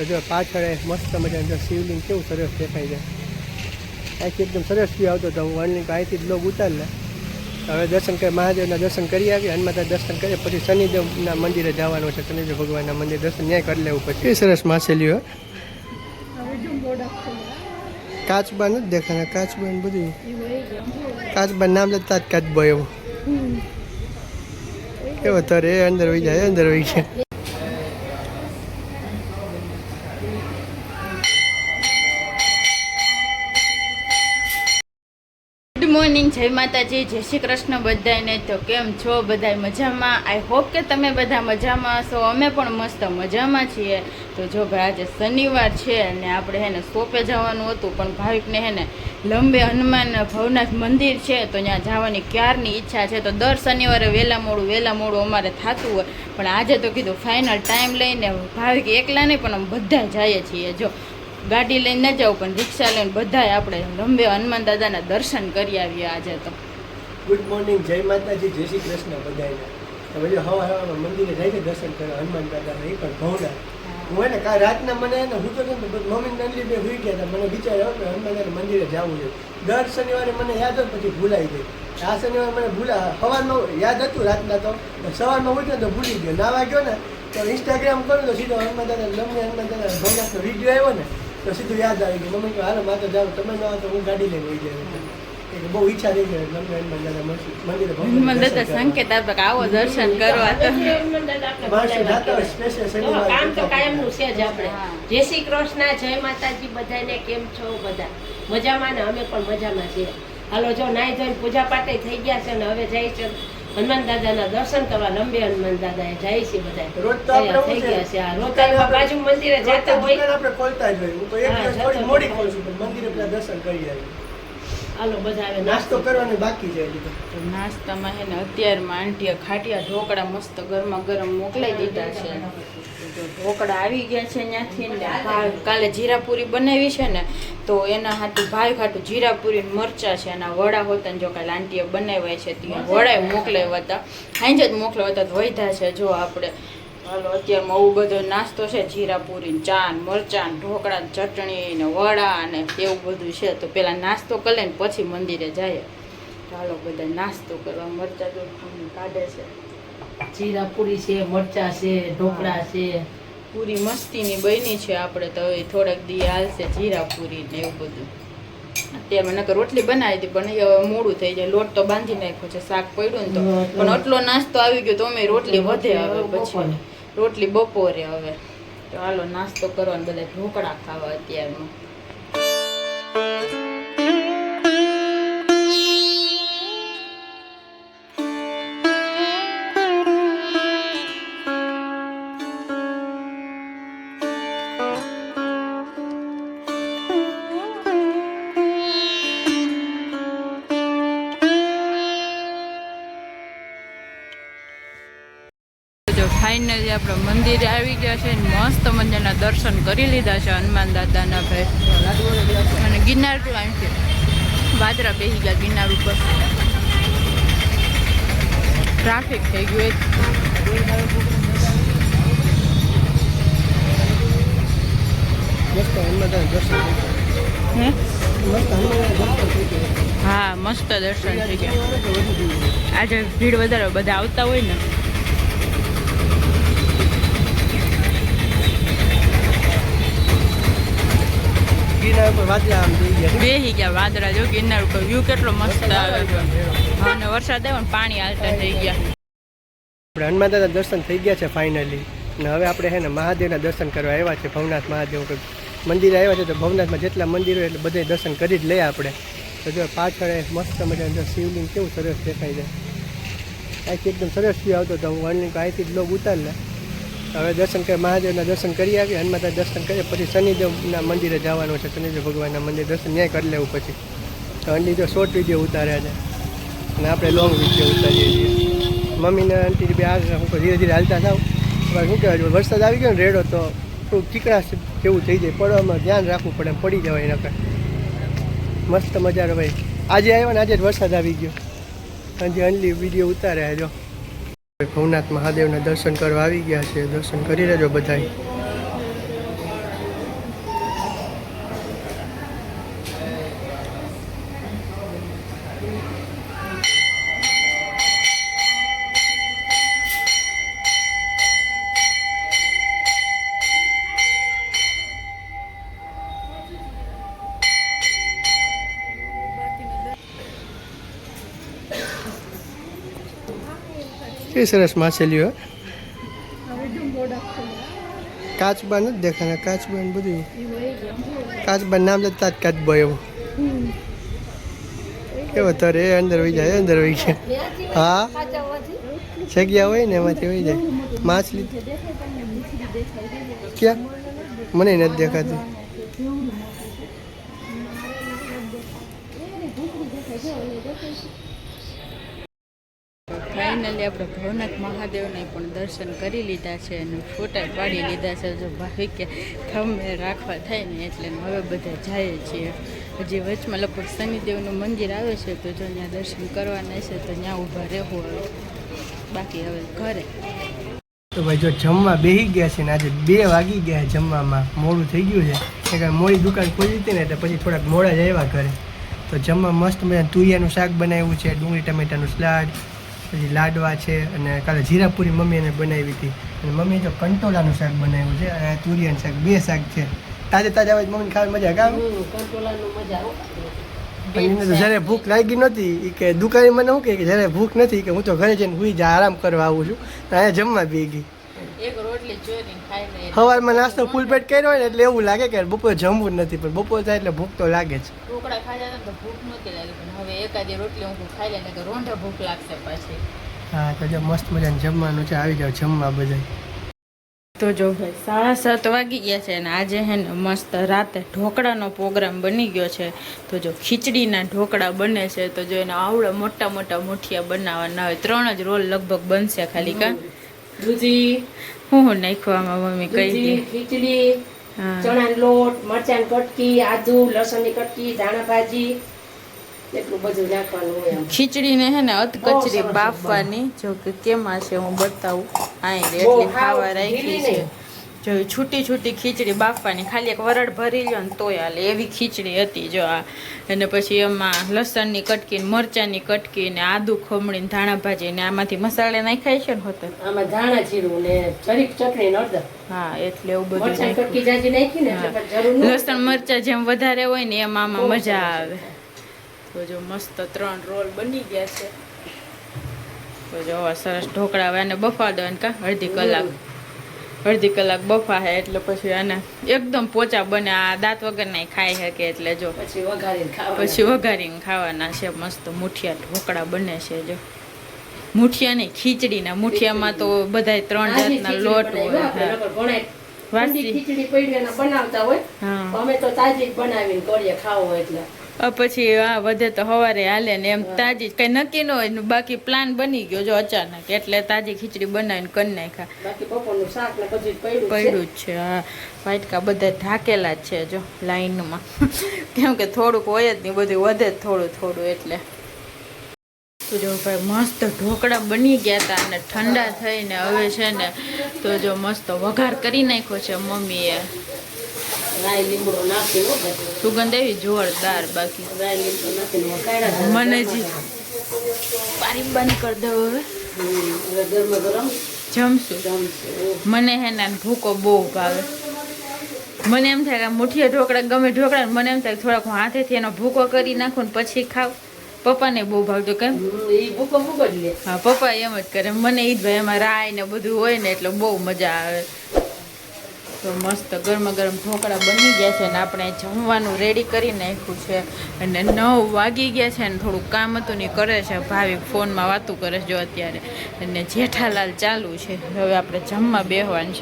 તો જો પાછળ મસ્ત મજાનું શિવલિંગ કેવું સરસ દેખાય છે. અહીંથી એકદમ સરસ વ્યૂ આવતો હતો. હું અહીંથી જ બ્લોગ ઉતાર લે. હવે દર્શન કરી મહાદેવના દર્શન કરી આવીએ, હનુમાનના દર્શન કરીએ, પછી શનિદેવના મંદિરે જવાનું છે. શનિદેવ ભગવાનના મંદિર દર્શન ન્યાય કરી લેવું. પછી સરસ માછલીઓ કાચબા નથી દેખાના, કાચબા ને બધું કાચબા નામ લેતા જ કાચબા એવું કેવો તરે અંદર વહી જાય, અંદર વહી ગયા. ગુડ મોર્નિંગ, જય માતાજી, જય શ્રી કૃષ્ણ બધાને. તો કેમ છો બધા? મજામાં? આઈ હોપ કે તમે બધા મજામાં હશો. અમે પણ મસ્ત મજામાં છીએ. તો જો ભાઈ આજે શનિવાર છે અને આપણે હેને શોપે જવાનું હતું, પણ ભાવિકને હેને લંબે હનુમાન ભવનાથ મંદિર છે તો ત્યાં જવાની ક્યારની ઈચ્છા છે. તો દર શનિવારે વહેલા મોડું અમારે થતું હોય, પણ આજે તો કીધું ફાઇનલ ટાઈમ લઈને ભાવિક એકલા નહીં પણ અમે બધા જઈએ છીએ. જો ગાડી લઈને ન જાઉં પણ રિક્ષા લઈને બધાય આપણે લંબે હનુમાન દાદાના દર્શન કરી આવીએ આજે. તો ગુડ મોર્નિંગ, જય માતાજી, જય શ્રી કૃષ્ણ બધાને. હવે હવામાં મંદિરે જાય છે દર્શન કરવા હનુમાન દાદાના, એ પણ ભવનાથ. હું એને કાલ રાતના મને એને હું તો મમ્મી નંદલી બે હોઈ ગયા હતા. મને વિચાર આવ્યો કે હનુમાન દાદા મંદિરે જવું છે. દર શનિવારે મને યાદ હોય પછી ભૂલાઈ જાય. આ શનિવારે મને સવારમાં યાદ હતું, રાતના તો સવારમાં ઉઠ્યો તો ભૂલી ગયો. નાવા ગયો ને તો ઇન્સ્ટાગ્રામ કરું તો સીધો હનુમાન દાદા લંબે હનુમાન દાદા ભવનાથનો વિડીયો આવ્યો ને તો સીધું યાદ આવી ગયું. મમ્મી કહે હાલો માતો જાઓ, તમે ન આવો તો હું ગાડી લઈને વહી જાય. બહુ ઈચ્છા થઈ ગઈ લંબે હનુમાન દાદા મંદિરે. હનુમાન દાદા સંકેત આપે કે આવો દર્શન કરવા. તો કામ તો કાયમનું છે જ આપણે. જય શ્રી કૃષ્ણ, જય માતાજી બધાને. કેમ છો બધા? મજામાં ને? અમે પણ મજામાં છીએ. હાલો જો નાઈ ધોઈને પૂજા પાઠ થઈ ગયા છે ને હવે જાય છે હનુમાન દાદાના દર્શન કરવા. લંબે હનુમાન દાદા જાય છે બધા થઈ ગયા છે. આ રોતાઈમાં બાજુ મંદિરે જતા હોય આપણે ખોલતા જ હોય. હું તો એક દિવસ થોડી મોડી ખોલશું પણ મંદિરે પેલા દર્શન કરી આવી. હાલો બધા હવે નાસ્તો કરવાનો બાકી છે. તો નાસ્તામાં હે ને અત્યારમાં આંટીએ ખાટિયા ઢોકળા મસ્ત ગરમા ગરમ મોકલાઈ દીધા છે. તો ઢોકળા આવી ગયા છે ત્યાંથી ને કાલે જીરાપુરી બનાવી છે ને તો એના હાટું ભાઈ ખાટું જીરાપુરી મરચા છે, એના વડા હોતા ને જો કાલે આંટીએ બનાવ્યા છે ત્યાં વડા મોકલાવ્યા હતા, સાંજે જ મોકલાવ્યા હતા. વધ્યા છે જો આપણે. હાલો અત્યારમાં આવું બધો નાસ્તો છે, જીરાપુરી, ચાન, મરચાં, ઢોકળા, ચટણી ને વડા ને એવું બધું છે. તો પેલા નાસ્તો કરી લઈને પછી મંદિરે જાય. ચાલો બધા નાસ્તો કરવા. મરચાં તો કાઢે છે, જીરાપુરી છે, મરચા છે, ઢોકળા છે, પૂરી મસ્તીની બની છે. આપણે તો હવે થોડાક દી હાલશે જીરાપુરી ને એવું બધું. અત્યારમાં નકર રોટલી બનાવી હતી પણ હવે મોડું થઈ જાય. લોટ તો બાંધી નાખ્યો છે, શાક પડ્યું ને તો પણ આટલો નાસ્તો આવી ગયો તો અમે રોટલી વધે હવે પછી રોટલી બપોરે. હવે તો હાલો નાસ્તો કરવાનો, બધા ઢોકળા ખાવા અત્યારમાં. ફાઇનલી આપણે મંદિરે આવી ગયા છે, મસ્ત મંદિરના દર્શન કરી લીધા છે હનુમાન દાદાના ભાઈ. અને ગિરનાર ટુ આવી છે, વાદરા બેસી ગયા ગિરનાર ઉપર. ટ્રાફિક થઈ ગયું. હા મસ્ત દર્શન થઈ ગયા. આજે ભીડ વધારે બધા આવતા હોય ને. બેસી ગયા વાદળા જો ગિરનાર ઉપર. વ્યૂ કેટલો મસ્ત આવે છે. અને વરસાદ આવ્યો ને પાણી હાલતા થઈ ગયા. આપણે હનુમાન દાદા દર્શન થઈ ગયા છે ફાઇનલી. અને હવે આપણે છે ને મહાદેવના દર્શન કરવા આવ્યા છે. ભવનાથ મહાદેવ મંદિરે આવ્યા છે તો ભવનાથમાં જેટલા મંદિરો એટલે બધા દર્શન કરી જ લઈએ આપણે. તો જો પાછળ મસ્ત મજાનું શિવલિંગ કેવું સરસ દેખાય છે. અહીંથી એકદમ સરસ વ્યૂ આવતો હતો. હું અહીંથી જ બ્લોગ ઉતાર લે. હવે દર્શન કરી મહાદેવના દર્શન કરી આવીએ, હનુમાનના દર્શન કરીએ, પછી શનિદેવના મંદિરે જવાનું છે. શનિદેવ ભગવાનના મંદિર દર્શન ન્યાય કરી લેવું. પછી તો આંટી જો શોર્ટ વિડીયો ઉતાર્યા છે અને આપણે લોંગ વિડીયો ઉતારીએ છીએ. મમ્મીને આંટી બે આગળ હું ધીરે ધીરે હાલતા થાવ. શું કહેવાય, વરસાદ આવી ગયો ને રેડો તો થોડુંક ચીકણા જેવું થઈ જાય, પડવામાં ધ્યાન રાખવું પડે, પડી જવાય નકર. મસ્ત મજાનો ભાઈ. આજે આવ્યો ને આજે જ વરસાદ આવી ગયો. સાંજે અનલી વિડીયો ઉતાર્યા જો. ભવનાથ મહાદેવના દર્શન કરવા આવી ગયા છે. દર્શન કરી લેજો બધાય. કઈ સરસ માછલીઓ કાચબા નથી દેખાના કાચબા ને બધું કાચબા નામ લેતા જ કાચબા એવું કેવો તરે અંદર વહી જાય હા જગ્યા હોય ને એમાંથી વહી જાય માછલી ક્યાં મને નથી દેખાતી ફાઇનલી આપણે ભવનાથ મહાદેવને પણ દર્શન કરી લીધા છે અને ફોટા પાડી લીધા છે જો ભાવિક કે થંભે રાખવા થાય ને એટલે હવે બધા જાય છીએ હજી વચમાં લગભગ શનિદેવનું મંદિર આવે છે તો જો ત્યાં દર્શન કરવાના છે તો ત્યાં ઊભા રહેવું હવે બાકી હવે ઘરે તો ભાઈ જો જમવા બેસી ગયા છે ને આજે 2 વાગી ગયા જમવામાં મોડું થઈ ગયું છે કારણ મોડી દુકાન ખોલી હતી ને એટલે પછી થોડાક મોડા જ આવ્યા ઘરે તો જમવા મસ્ત મજા તુરિયાનું શાક બનાવ્યું છે ડુંગળી ટમેટાનું સલાડ પછી લાડવા છે અને કાલે જીરાપુરી મમ્મી એને બનાવી હતી અને મમ્મીએ તો કંટોલાનું શાક બનાવ્યું છે અને તુરિયાનું શાક 2 શાક છે તાજે તાજા હોય મમ્મીને ખાવાની મજા આવે કંટોલાનું મજા એને તો જ્યારે ભૂખ લાગી નહોતી એ કે દુકાને મને શું કહે કે જ્યારે ભૂખ નથી કે હું તો ઘરે જઈને સુઈ જા આરામ કરવા આવું છું અહીંયા જમવા બી ગઈ એક રોટલી ચોરીને ખાઈને સવારમાં નાસ્તો ફૂલ પેટ કર્યો હોય ને એટલે એવું લાગે કે બપોરે જમવું જ નથી પણ બપોર થાય એટલે ભૂખ તો લાગે જ ઢોકળા ખાધા હતા તો ભૂખ નહોતી લાગી પણ હવે એકાદી રોટલી હું ખાઈ લઈને તો રોંઢે ભૂખ લાગશે પાછી હા તો જો મસ્ત મજાનું જમવાનું છે આવી જાવ જમવા બધા તો જો ભાઈ 7:30 વાગી ગયા છે અને આજે હે ને મસ્ત રાતે ઢોકળાનો પ્રોગ્રામ બની ગયો છે તો જો ખીચડીના ઢોકળા બને છે તો જો એને આવડે મોટા મોટા મુઠિયા બનાવવાના હોય 3 જ રોલ લગભગ બનશે ખાલી કા દૂધી હું નાખવામાં મમ્મી કહી દે ખીચડી ચણાનો લોટ મરચાંની કટકી આદુ લસણની કટકી ધાણા ભાજી એટલું બધું નાખવાનું હોય આમ. ખીચડીને હે ને અધકચરી બાફવાની જો કે કેમાં છે હું બતાવું આઈ એટલી ખાવા રાખી છે જો છૂટી છૂટી ખીચડી બાફવાની ખાલી એક વરડ ભરી લ્યો ને તોય હાલે એવી ખીચડી હતી જો આ અને પછી એમાં લસણની કટકી ને મરચાંની કટકી ને આદુ ખમણી ને ધાણા ભાજી ને આમાંથી મસાલા નાખાય છે ને હોતે આમાં ધાણા જીરું ને જરીક ચટણી નડર હા એટલે એવું બધું મરચાં નાખ્યું. કટકી જાજી નાખી ને એટલે પછી જરૂર ન લસણ મરચાં જેમ વધારે હોય ને એમાં આમાં મજા આવે તો જો મસ્ત 3 રોલ બની ગયા છે તો જો આવા સરસ ઢોકળા હવે આને બફા દો કા અડધી કલાક બફા હે એટલે પછી આને એકદમ પોચા બને આ દાંત વગર ના ખાઈ શકે એટલે જો પછી વઘારીને ખાવાનું. પછી વઘારીને ખાવાના છે મસ્ત મુઠિયા ઢોકળા બને છે જો મુઠિયા નહીં ખીચડીના મુઠિયામાં તો બધાય 3 જાતના લોટ હોય હા. વાસી. ખીચડી પડી એને બનાવતા હોય હા અમે તો તાજી જ બનાવીને કરીએ ખાવો એટલે પછી આ વધે તો સવારે હાલે ને એમ તાજી કઈ નક્કી ન હોય ને બાકી પ્લાન બની ગયો જો અચાનક એટલે તાજી ખીચડી બનાવીને કરી નાખ્યા બાકી બપોરનું શાક ને બધું પડ્યું પડ્યું જ છે હા વાટકા બધા ઢાકેલા જ છે જો લાઈનમાં કેમ કે થોડુંક હોય જ નહીં બધું વધે જ થોડું થોડું એટલે તો જો ભાઈ મસ્ત ઢોકળા બની ગયા હતા અને ઠંડા થઈને હવે છે ને તો જો મસ્ત વઘાર કરી નાખ્યો છે મમ્મીએ રાઈ લીમડો નાખીને સુગંધ એવી જોરદાર બાકી રાઈ લીમડો નાખીને વઘાર્યા. મને જ પારી બંધ કરી દઉં હવે હવે ગરમા ગરમ જમશું જમશું. મને હે ને ભૂકો બહુ ભાવે મને એમ થાય કે મુઠિયા ઢોકળા ગમે ઢોકળા ને મને એમ થાય કે થોડાક હું હાથેથી એનો ભૂકો કરી નાખું ને પછી ખાવ પપ્પાને બહુ ભાવતો કેમ ઈ ભૂકો ભૂકો જ લે. હા પપ્પા એમ જ કરે મને ઈ જ ભાઈ એમાં રાય ને બધું હોય ને એટલે બહુ મજા આવે તો મસ્ત ગરમા ગરમ ઢોકળા બની ગયા છે ને આપણે જમવાનું રેડી કરી નાખ્યું છે અને 9 વાગી ગયા છે ને થોડુંક કામ હતું ને કરે છે ભાવિક ફોનમાં વાતું કરે છે જો અત્યારે અને જેઠાલાલ ચાલુ છે હવે આપણે જમવા બેસવાનું છે